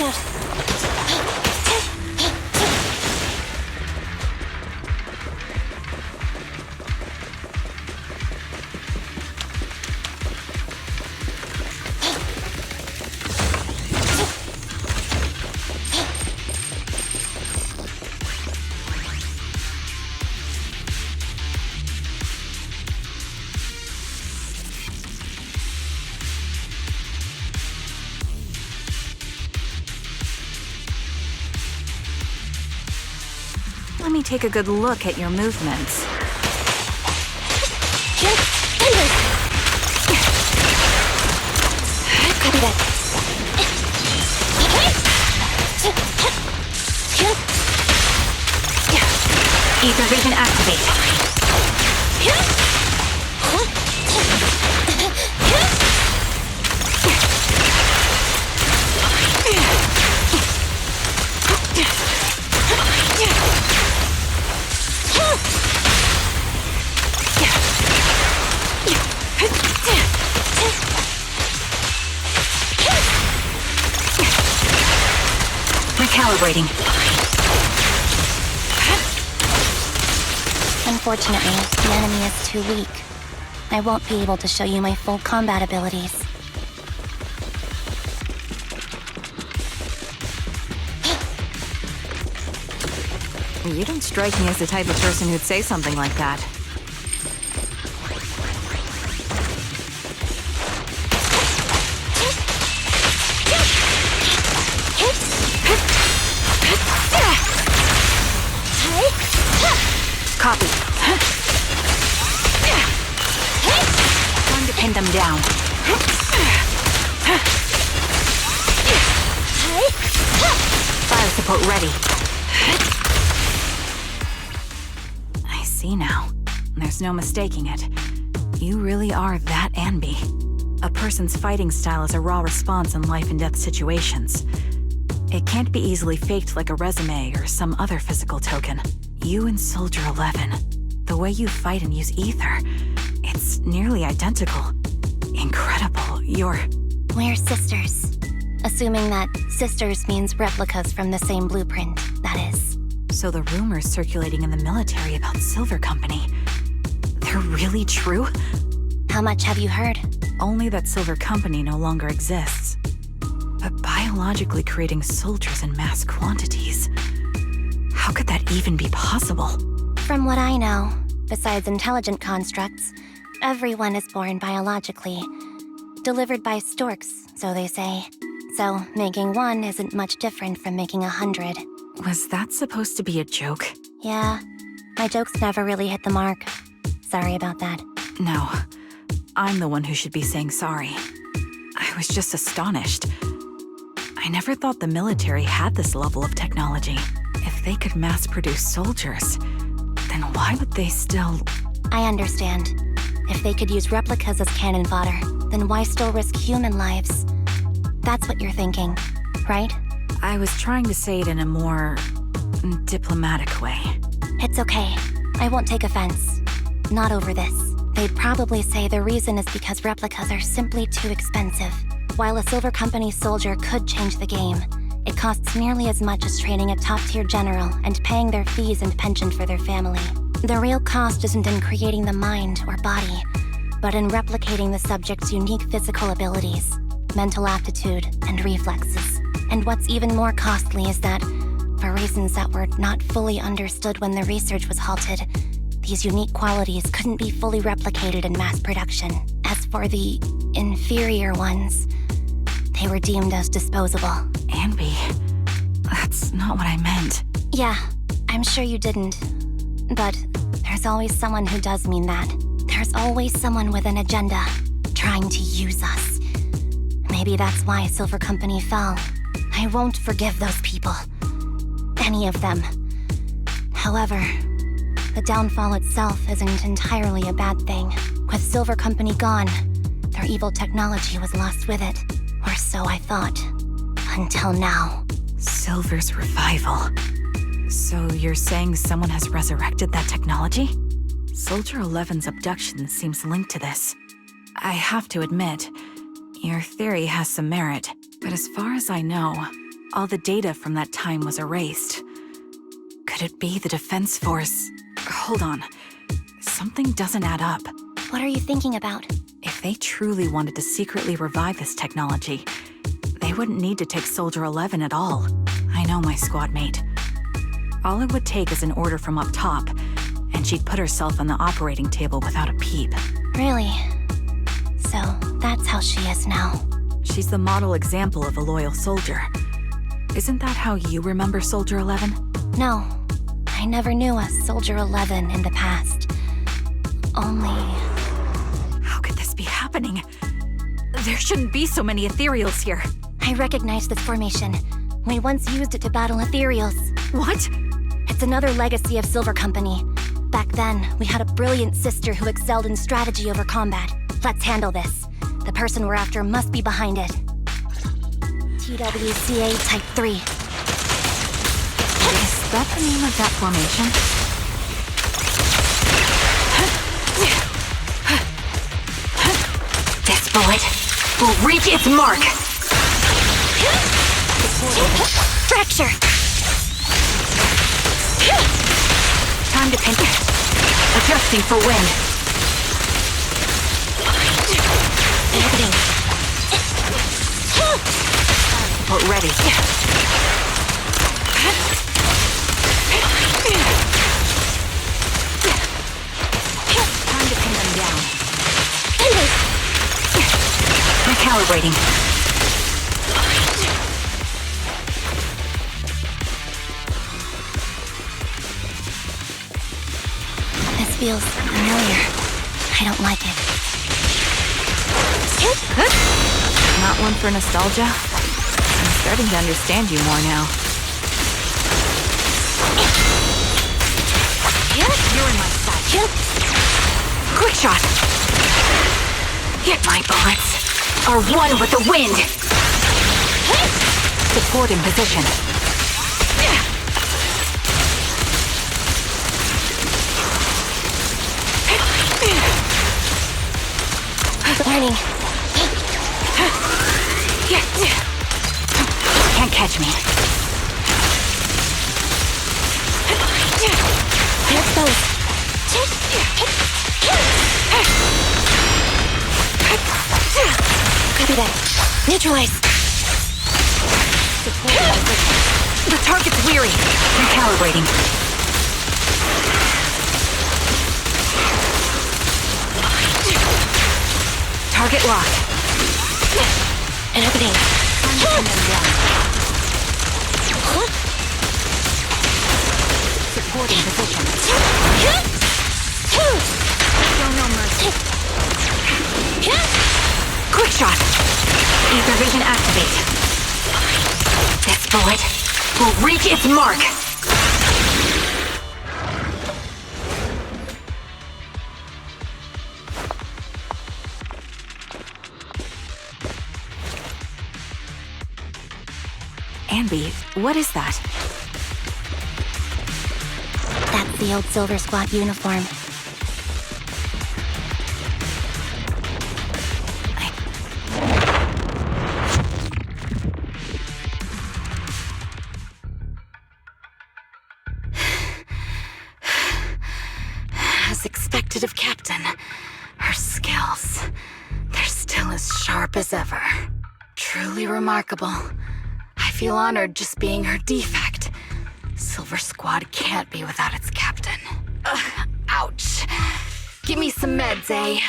Watch out. Let me take a good look at your movements. Copy that. Ether vision activate. Recalibrating. Unfortunately, the enemy is too weak. I won't be able to show you my full combat abilities. You don't strike me as the type of person who'd say something like that. Copy. Time to pin them down. Fire support ready. I see now. There's no mistaking it. You really are that Anby. A person's fighting style is a raw response in life and death situations. It can't be easily faked like a resume or some other physical token. You and Soldier 11, the way you fight and use ether, it's nearly identical. Incredible. We're sisters. Assuming that sisters means replicas from the same blueprint, that is. So the rumors circulating in the military about Silver Company, they're really true? How much have you heard? Only that Silver Company no longer exists. But biologically creating soldiers in mass quantities, how could that even be possible? From what I know, besides intelligent constructs, everyone is born biologically. Delivered by storks, so they say. So making one isn't much different from making 100. Was that supposed to be a joke? Yeah, my jokes never really hit the mark. Sorry about that. No, I'm the one who should be saying sorry. I was just astonished. I never thought the military had this level of technology. If they could mass-produce soldiers, then why would they still... I understand. If they could use replicas as cannon fodder, then why still risk human lives? That's what you're thinking, right? I was trying to say it in a more... diplomatic way. It's okay. I won't take offense. Not over this. They'd probably say the reason is because replicas are simply too expensive. While a Silver Company soldier could change the game, it costs nearly as much as training a top-tier general and paying their fees and pension for their family. The real cost isn't in creating the mind or body, but in replicating the subject's unique physical abilities, mental aptitude, and reflexes. And what's even more costly is that, for reasons that were not fully understood when the research was halted, these unique qualities couldn't be fully replicated in mass production. As for the inferior ones, they were deemed as disposable. Anby, that's not what I meant. Yeah, I'm sure you didn't. But there's always someone who does mean that. There's always someone with an agenda, trying to use us. Maybe that's why Silver Company fell. I won't forgive those people. Any of them. However, the downfall itself isn't entirely a bad thing. With Silver Company gone, their evil technology was lost with it. Or so I thought. Until now. Silver's revival. So you're saying someone has resurrected that technology? Soldier 11's abduction seems linked to this. I have to admit, your theory has some merit, but as far as I know, all the data from that time was erased. Could it be the Defense Force? Hold on. Something doesn't add up. What are you thinking about? If they truly wanted to secretly revive this technology, they wouldn't need to take Soldier 11 at all. I know my squad mate. All it would take is an order from up top, and she'd put herself on the operating table without a peep. Really? So, that's how she is now. She's the model example of a loyal soldier. Isn't that how you remember Soldier 11? No, I never knew a Soldier 11 in the past. Only... How could this be happening? There shouldn't be so many ethereals here. I recognize this formation. We once used it to battle ethereals. What? It's another legacy of Silver Company. Back then, we had a brilliant sister who excelled in strategy over combat. Let's handle this. The person we're after must be behind it. TWCA Type 3. Is that the name of that formation? This bullet will reach its mark! Fracture! Time to pin it. Adjusting for wind. Everything. But ready. Time to pin them down. Recalibrating. This feels familiar. I don't like it. Not one for nostalgia? I'm starting to understand you more now. You're in my sight. Quick shot. My bullets are one with the wind. Support in position. Warning. Can't catch me. Let's go. Copy that. Neutralize. The target's weary. Recalibrating. Target locked. And everything. Support in position. Show no mercy. Quick shot. Ether vision activate. This bullet will reach its mark. Anby, what is that? That's the old Silver Squad uniform. As expected of Captain, her skills, they're still as sharp as ever. Truly remarkable. I feel honored just being her defect. Silver Squad can't be without its captain. Ouch. Give me some meds, eh?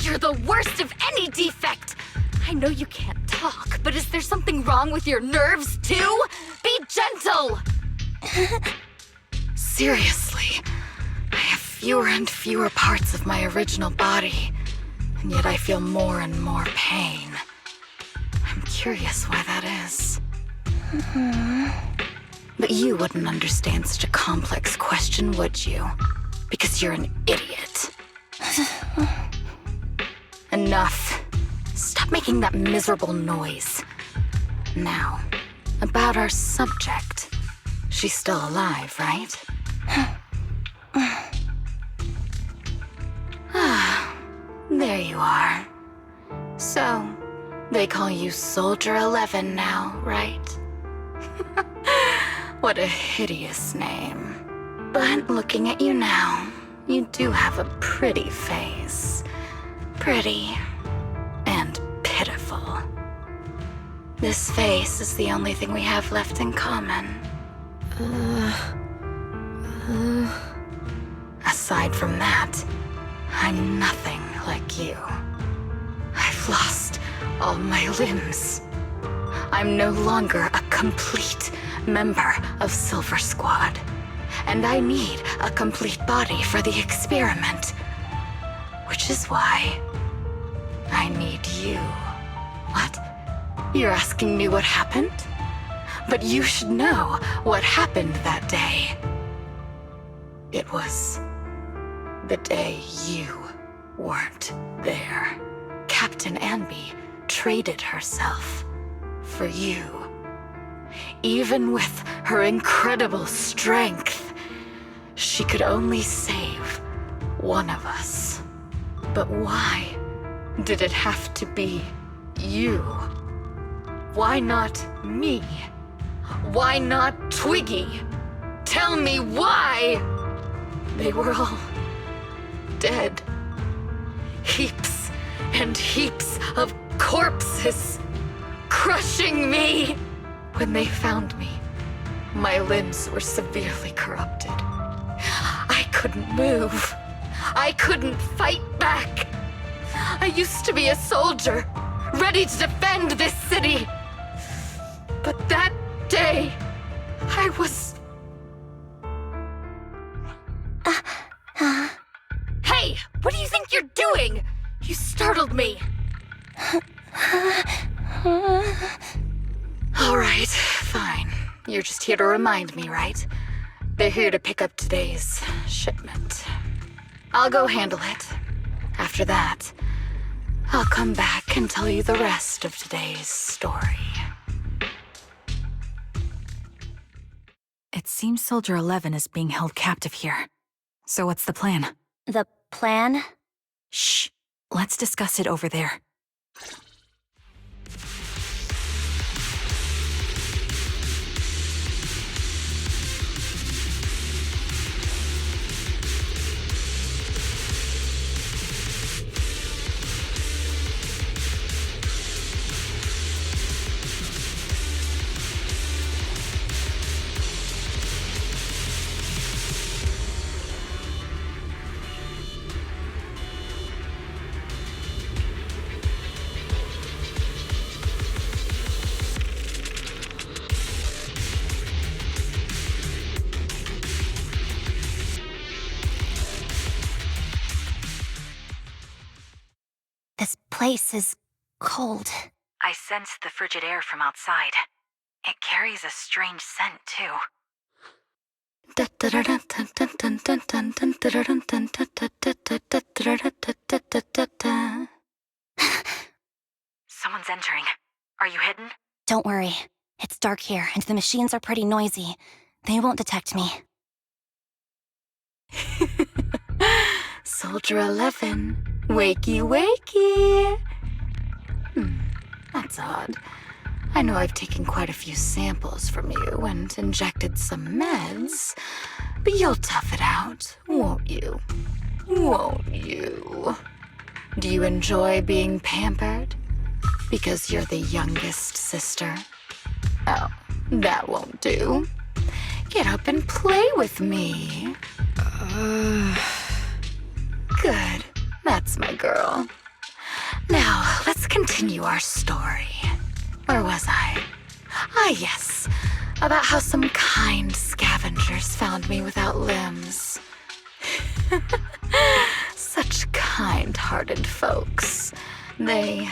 You're the worst of any defect! I know you can't talk, but is there something wrong with your nerves, too? Be gentle! Seriously, I have fewer and fewer parts of my original body, and yet I feel more and more pain. I'm curious why that is. But you wouldn't understand such a complex question, would you? Because you're an idiot. Enough. Stop making that miserable noise. Now, about our subject. She's still alive, right? There you are. So, They call you Soldier 11 now, right? What a hideous name. But looking at you now, you do have a pretty face. Pretty and pitiful. This face is the only thing we have left in common. Aside from that, I'm nothing like you. I've lost all my limbs. I'm no longer a complete member of Silver Squad. And I need a complete body for the experiment. Which is why I need you. What? You're asking me what happened? But you should know what happened that day. It was the day you weren't there. Captain Anby traded herself for you. Even with her incredible strength, she could only save one of us. But why did it have to be you? Why not me? Why not Twiggy? Tell me why! They were all dead. Heaps and heaps of corpses, crushing me. When they found me, my limbs were severely corrupted. I couldn't move. I couldn't fight back. I used to be a soldier, ready to defend this city. But that day, I was... Hey, what do you think you're doing? You startled me. All right, fine. You're just here to remind me, right? They're here to pick up today's shipment. I'll go handle it. After that, I'll come back and tell you the rest of today's story. It seems Soldier 11 is being held captive here. So what's the plan? The plan? Shh. Let's discuss it over there. This place is cold. I sense the frigid air from outside. It carries a strange scent, too. Someone's entering. Are you hidden? Don't worry. It's dark here, and the machines are pretty noisy. They won't detect me. Soldier 11, wakey wakey. That's odd. I know I've taken quite a few samples from you and injected some meds, but you'll tough it out, won't you? Won't you? Do you enjoy being pampered? Because you're the youngest sister? Oh, that won't do. Get up and play with me. Good. That's my girl. Now, let's continue our story. Where was I? Ah, yes. About how some kind scavengers found me without limbs. Such kind-hearted folks. They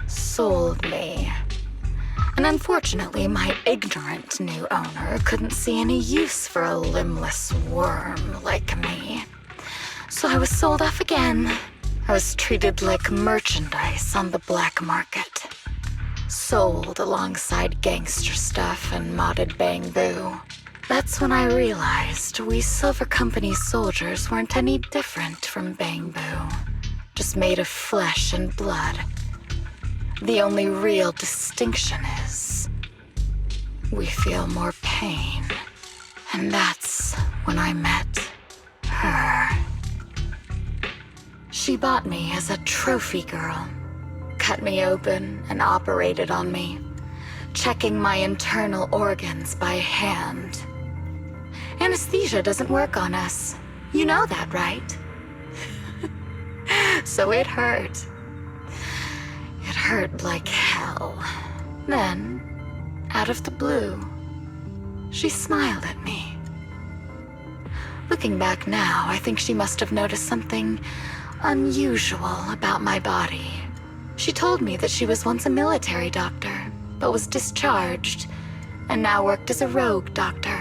sold me. And unfortunately, my ignorant new owner couldn't see any use for a limbless worm like me. So I was sold off again. I was treated like merchandise on the black market. Sold alongside gangster stuff and modded bamboo. That's when I realized we Silver Company soldiers weren't any different from bamboo. Just made of flesh and blood. The only real distinction is we feel more pain. And that's when I met her. She bought me as a trophy girl, cut me open and operated on me, checking my internal organs by hand. Anesthesia doesn't work on us. You know that, right? So it hurt. It hurt like hell. Then, out of the blue, she smiled at me. Looking back now, I think she must have noticed something unusual about my body. She told me that she was once a military doctor, but was discharged, and now worked as a rogue doctor.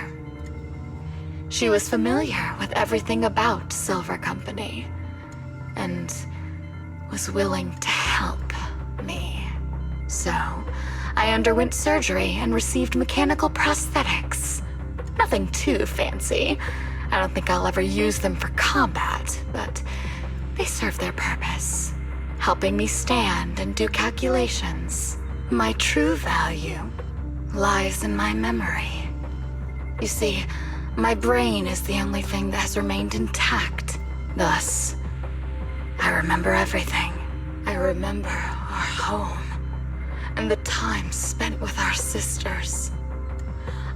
She was familiar with everything about Silver Company, and was willing to help me. So, I underwent surgery and received mechanical prosthetics. Nothing too fancy. I don't think I'll ever use them for combat, but they serve their purpose, helping me stand and do calculations. My true value lies in my memory. You see, my brain is the only thing that has remained intact. Thus, I remember everything. I remember our home and the time spent with our sisters.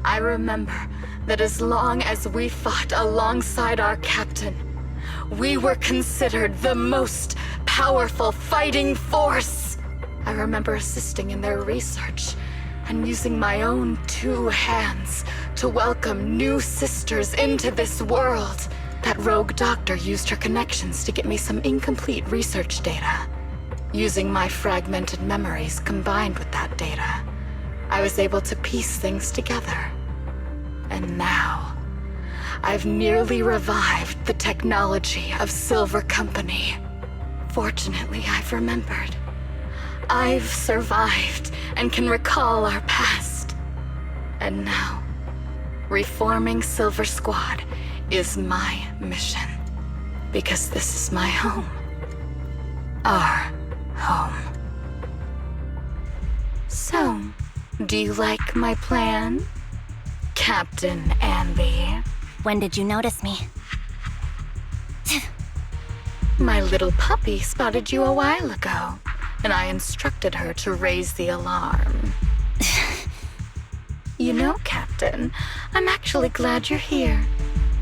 I remember that as long as we fought alongside our captain, we were considered the most powerful fighting force. I remember assisting in their research and using my own 2 hands to welcome new sisters into this world. That rogue doctor used her connections to get me some incomplete research data. Using my fragmented memories combined with that data, I was able to piece things together. And now, I've nearly revived the technology of Silver Company. Fortunately, I've remembered. I've survived and can recall our past. And now, reforming Silver Squad is my mission. Because this is my home. Our home. So, do you like my plan, Captain Anby? When did you notice me? My little puppy spotted you a while ago, and I instructed her to raise the alarm. You know, Captain, I'm actually glad you're here.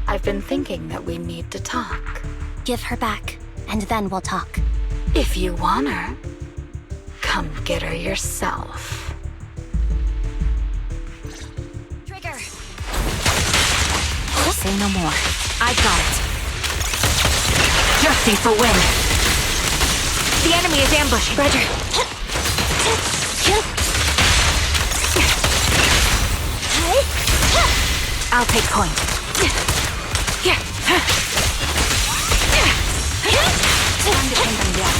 I've been thinking that we need to talk. Give her back, and then we'll talk. If you want her, come get her yourself. Trigger! Say no more. I got it. Adjusting for wind. The enemy is ambushing. Roger. I'll take point. Time to pin them down.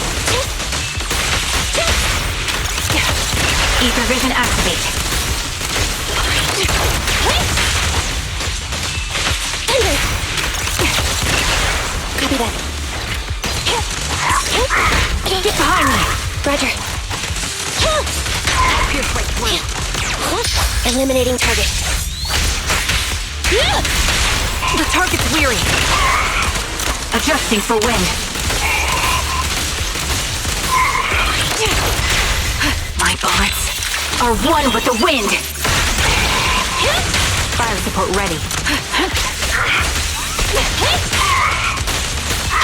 Ether vision activate. Copy that. Get behind me. Roger. Pierce right through. Eliminating target. The target's weary. Adjusting for wind. My bullets are one with the wind. Fire support ready.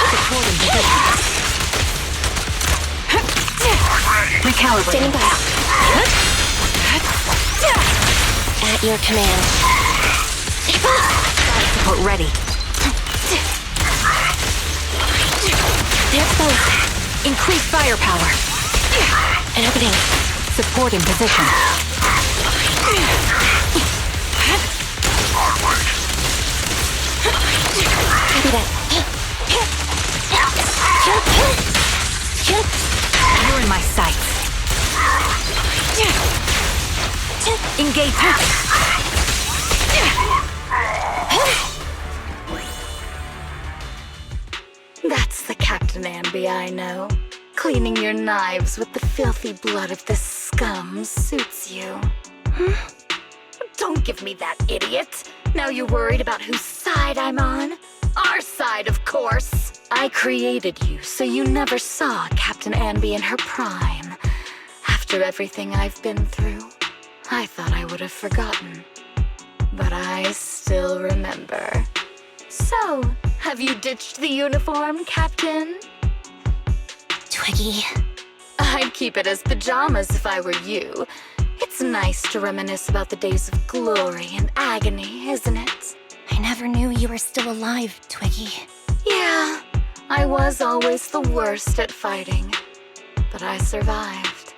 Supporting position. Recalibrate. Standing by. At your command. Fire support ready. They're exposed. Increase firepower. An opening. Support in position. Copy that. You're in my sights. Engage. That's the Captain Anby I know. Cleaning your knives with the filthy blood of this scum suits you. Don't give me that, idiot. Now you're worried about whose side I'm on? Our side, of course. I created you so you never saw Captain Anby in her prime. After everything I've been through, I thought I would have forgotten. But I still remember. So, have you ditched the uniform, Captain? Twiggy. I'd keep it as pajamas if I were you. It's nice to reminisce about the days of glory and agony, isn't it? I never knew you were still alive, Twiggy. Yeah, I was always the worst at fighting, but I survived.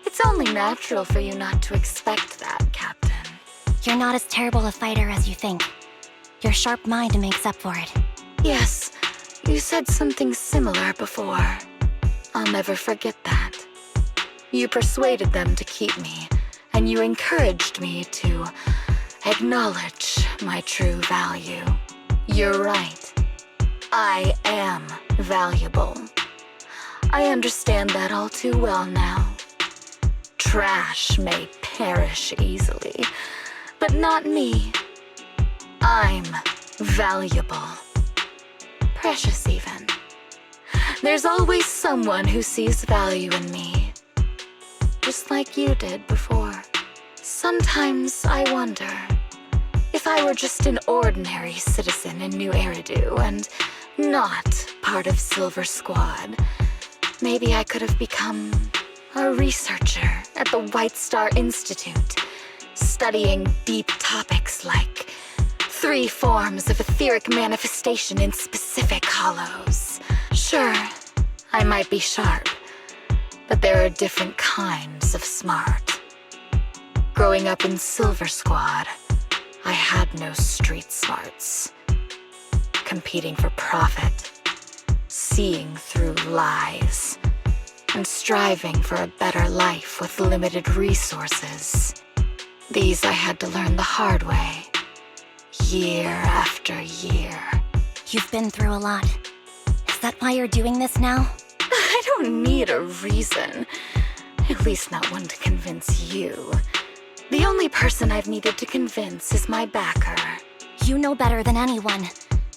It's only natural for you not to expect that, Captain. You're not as terrible a fighter as you think. Your sharp mind makes up for it. Yes, you said something similar before. I'll never forget that. You persuaded them to keep me, and you encouraged me to acknowledge my true value. You're right. I am valuable. I understand that all too well now. Trash may perish easily, but not me. I'm valuable. Precious even. There's always someone who sees value in me. Just like you did before. Sometimes I wonder if I were just an ordinary citizen in New Eridu and not part of Silver Squad, maybe I could have become a researcher at the White Star Institute, studying deep topics like 3 forms of etheric manifestation in specific hollows. Sure, I might be sharp, but there are different kinds of smart. Growing up in Silver Squad, I had no street smarts. Competing for profit, seeing through lies, and striving for a better life with limited resources. These I had to learn the hard way, year after year. You've been through a lot. Is that why you're doing this now? I don't need a reason. At least not one to convince you. The only person I've needed to convince is my backer. You know better than anyone.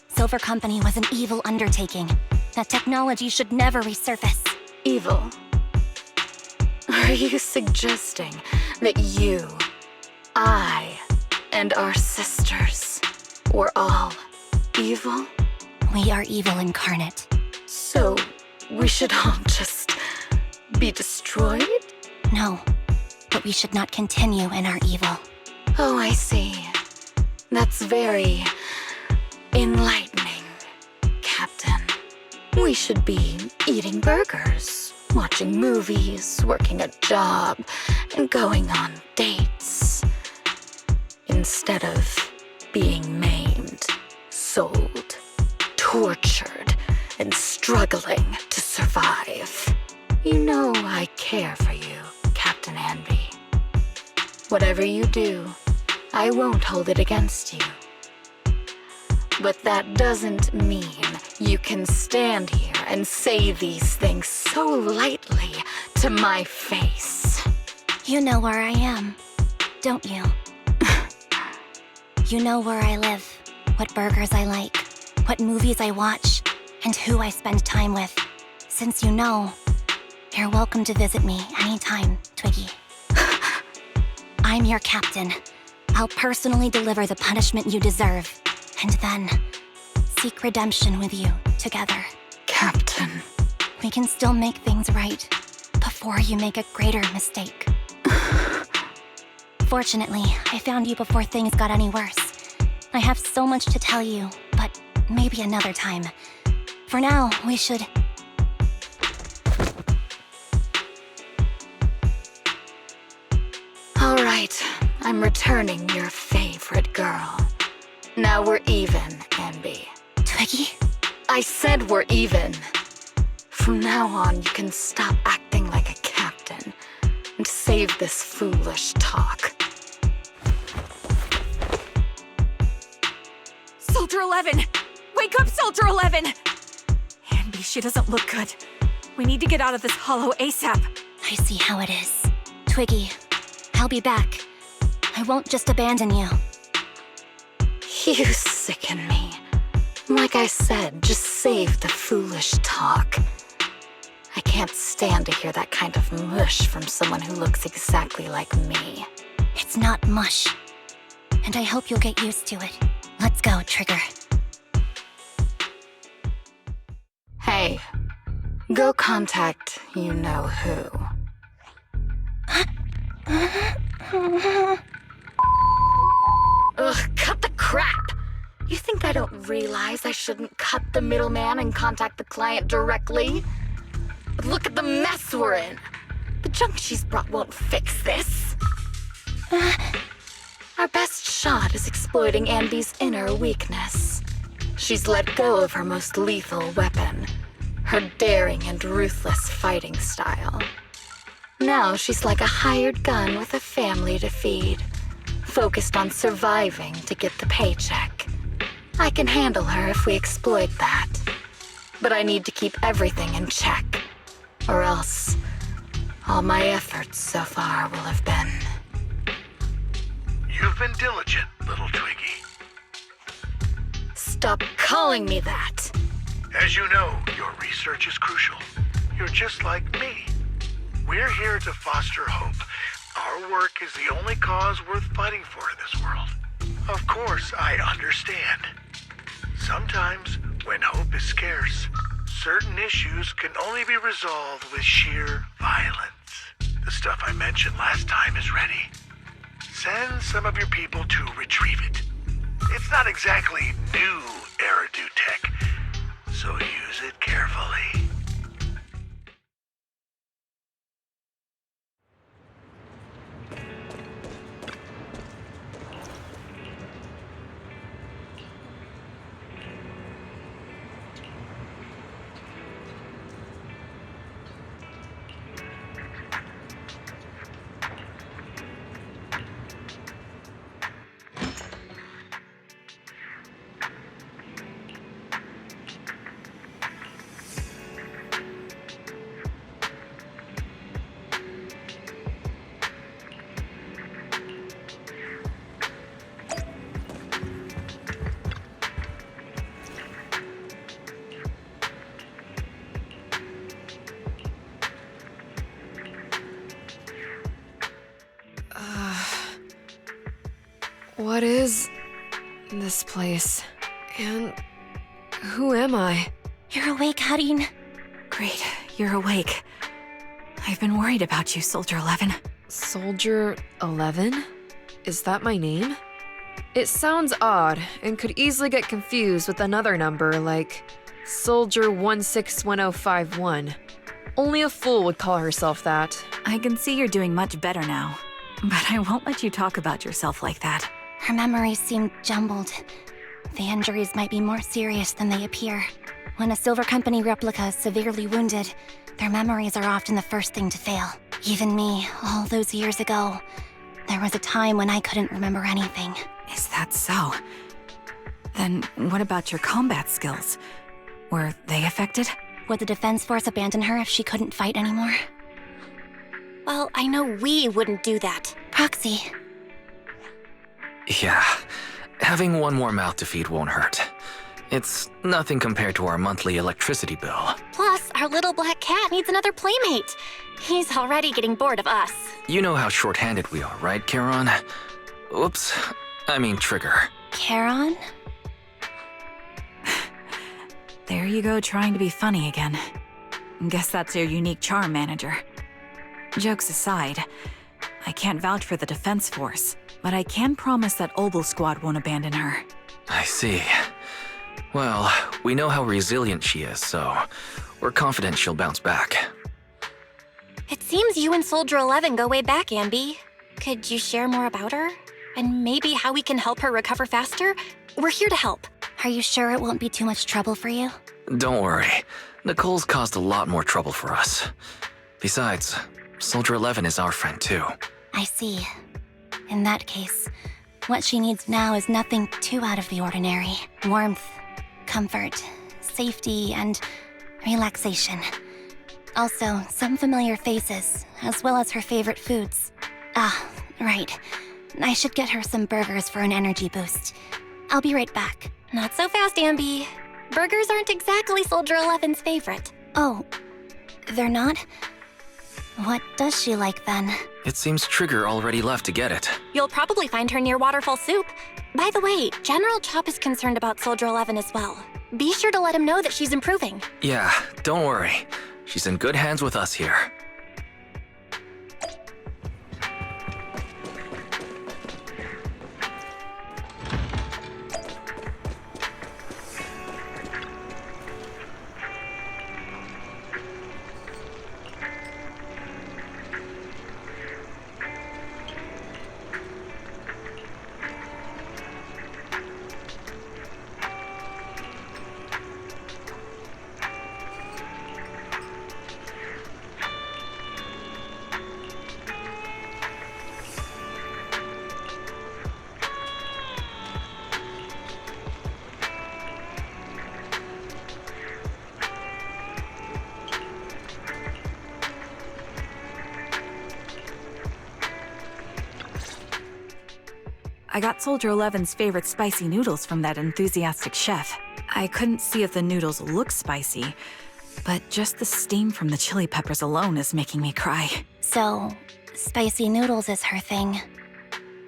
Silver Company was an evil undertaking. That technology should never resurface. Evil? Are you suggesting that you, I, and our sisters were all evil? We are evil incarnate. So, we should all just be destroyed? No, but we should not continue in our evil. Oh, I see. That's very enlightening, Captain. We should be eating burgers, watching movies, working a job, and going on dates. Instead of being maimed, sold, tortured, and struggling to survive. You know I care for you, Captain Anby. Whatever you do, I won't hold it against you. But that doesn't mean you can stand here and say these things so lightly to my face. You know where I am, don't you? You know where I live, what burgers I like, what movies I watch, and who I spend time with. Since you know, you're welcome to visit me anytime, Twiggy. I'm your captain. I'll personally deliver the punishment you deserve, and then seek redemption with you together. Captain. We can still make things right before you make a greater mistake. Fortunately, I found you before things got any worse. I have so much to tell you, but maybe another time. For now, we should... All right, I'm returning your favorite girl. Now we're even, Anby. Twiggy? I said we're even. From now on, you can stop acting like a captain and save this foolish talk. Soldier 11! Wake up, Soldier 11! Anby, she doesn't look good. We need to get out of this hollow ASAP. I see how it is. Twiggy, I'll be back. I won't just abandon you. You sicken me. Like I said, just save the foolish talk. I can't stand to hear that kind of mush from someone who looks exactly like me. It's not mush. And I hope you'll get used to it. Let's go, Trigger. Hey, go contact you-know-who. Ugh, cut the crap! You think I don't realize I shouldn't cut the middleman and contact the client directly? But look at the mess we're in. The junk she's brought won't fix this. Our best shot is exploiting Anby's inner weakness. She's let go of her most lethal weapon, her daring and ruthless fighting style. Now she's like a hired gun with a family to feed, focused on surviving to get the paycheck. I can handle her if we exploit that. But I need to keep everything in check, or else all my efforts so far will have been... You've been diligent, little Twiggy. Stop calling me that! As you know, your research is crucial. You're just like me. We're here to foster hope. Our work is the only cause worth fighting for in this world. Of course, I understand. Sometimes, when hope is scarce, certain issues can only be resolved with sheer violence. The stuff I mentioned last time is ready. Send some of your people to retrieve it. It's not exactly new Eridu tech, so use it carefully. What is this place? And who am I? You're awake, Harin. Great, you're awake. I've been worried about you, Soldier 11. Soldier 11? Is that my name? It sounds odd and could easily get confused with another number like Soldier 161051. Only a fool would call herself that. I can see you're doing much better now, but I won't let you talk about yourself like that. Her memories seem jumbled. The injuries might be more serious than they appear. When a Silver Company replica is severely wounded, their memories are often the first thing to fail. Even me, all those years ago, there was a time when I couldn't remember anything. Is that so? Then what about your combat skills? Were they affected? Would the Defense Force abandon her if she couldn't fight anymore? Well, I know we wouldn't do that. Proxy. Yeah, having one more mouth to feed won't hurt. It's nothing compared to our monthly electricity bill. Plus, our little black cat needs another playmate. He's already getting bored of us. You know how short-handed we are, right, Charon? Oops, I mean Trigger. Charon? There you go, trying to be funny again. Guess that's your unique charm, Manager. Jokes aside, I can't vouch for the Defense Force, but I can promise that Obel Squad won't abandon her. I see. Well, we know how resilient she is, so we're confident she'll bounce back. It seems you and Soldier 11 go way back, Anby. Could you share more about her? And maybe how we can help her recover faster? We're here to help. Are you sure it won't be too much trouble for you? Don't worry. Nicole's caused a lot more trouble for us. Besides, Soldier 11 is our friend too. I see. In that case, what she needs now is nothing too out of the ordinary. Warmth, comfort, safety, and relaxation. Also, some familiar faces, as well as her favorite foods. Ah, right. I should get her some burgers for an energy boost. I'll be right back. Not so fast, Anby. Burgers aren't exactly Soldier 11's favorite. Oh, they're not? What does she like then? It seems Trigger already left to get it. You'll probably find her near Waterfall Soup. By the way, General Chop is concerned about Soldier 11 as well. Be sure to let him know that she's improving. Yeah, don't worry. She's in good hands with us here. I got Soldier 11's favorite spicy noodles from that enthusiastic chef. I couldn't see if the noodles look spicy, but just the steam from the chili peppers alone is making me cry. So, spicy noodles is her thing.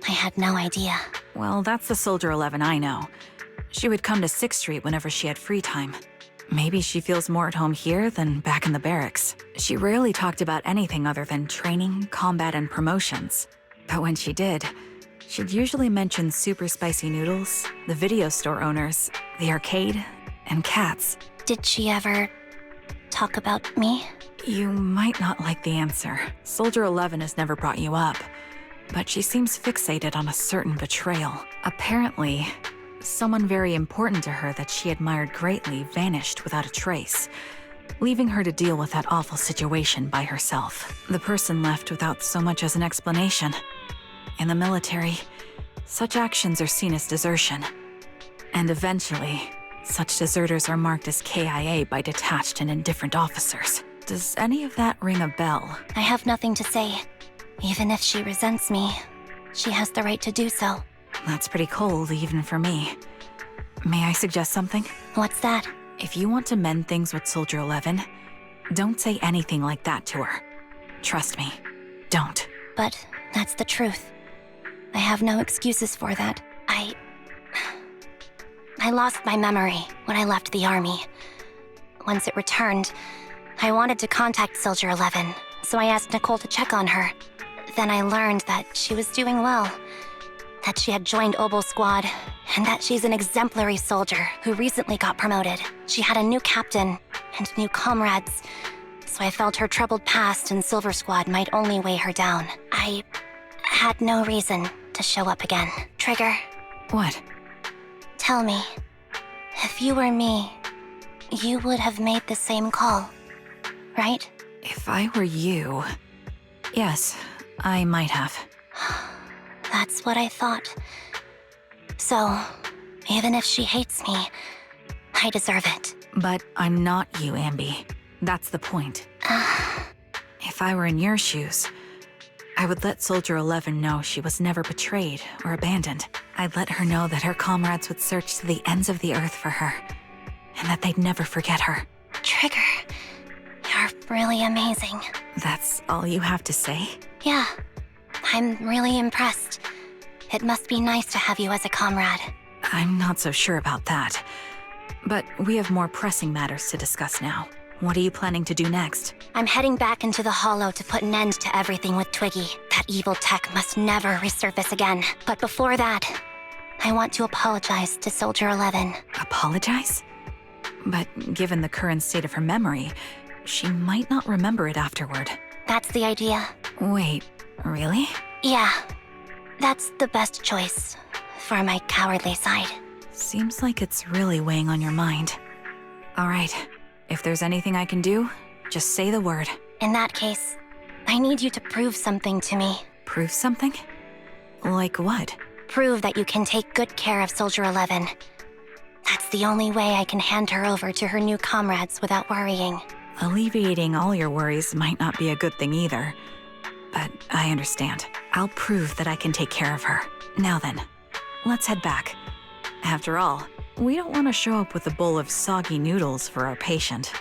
I had no idea. Well, that's the Soldier 11 I know. She would come to 6th Street whenever she had free time. Maybe she feels more at home here than back in the barracks. She rarely talked about anything other than training, combat, and promotions. But when she did, she'd usually mention super spicy noodles, the video store owners, the arcade, and cats. Did she ever talk about me? You might not like the answer. Soldier 11 has never brought you up, but she seems fixated on a certain betrayal. Apparently, someone very important to her that she admired greatly vanished without a trace, leaving her to deal with that awful situation by herself. The person left without so much as an explanation. In the military, such actions are seen as desertion. And eventually, such deserters are marked as KIA by detached and indifferent officers. Does any of that ring a bell? I have nothing to say. Even if she resents me, she has the right to do so. That's pretty cold, even for me. May I suggest something? What's that? If you want to mend things with Soldier 11, don't say anything like that to her. Trust me, don't. But that's the truth. I have no excuses for that. I lost my memory when I left the army. Once it returned, I wanted to contact Soldier 11, so I asked Nicole to check on her. Then I learned that she was doing well, that she had joined Obel Squad, and that she's an exemplary soldier who recently got promoted. She had a new captain and new comrades, so I felt her troubled past in Silver Squad might only weigh her down. I had no reason to show up again. Trigger, What? tell me, if you were me, you would have made the same call, right? If I were you... Yes, I might have. That's what I thought. So, even if she hates me, I deserve it. But I'm not you, Anby. That's the point. If I were in your shoes, I would let Soldier 11 know she was never betrayed or abandoned. I'd let her know that her comrades would search to the ends of the earth for her, and that they'd never forget her. Trigger, you're really amazing. That's all you have to say? Yeah, I'm really impressed. It must be nice to have you as a comrade. I'm not so sure about that. But we have more pressing matters to discuss now. What are you planning to do next? I'm heading back into the Hollow to put an end to everything with Twiggy. That evil tech must never resurface again. But before that, I want to apologize to Soldier 11. Apologize? But given the current state of her memory, she might not remember it afterward. That's the idea. Wait, really? Yeah, that's the best choice for my cowardly side. Seems like it's really weighing on your mind. All right, if there's anything I can do, just say the word. In that case, I need you to prove something to me. Prove something? Like what? Prove that you can take good care of Soldier 11. That's the only way I can hand her over to her new comrades without worrying. Alleviating all your worries might not be a good thing either. But I understand. I'll prove that I can take care of her. Now then, let's head back. After all, we don't want to show up with a bowl of soggy noodles for our patient.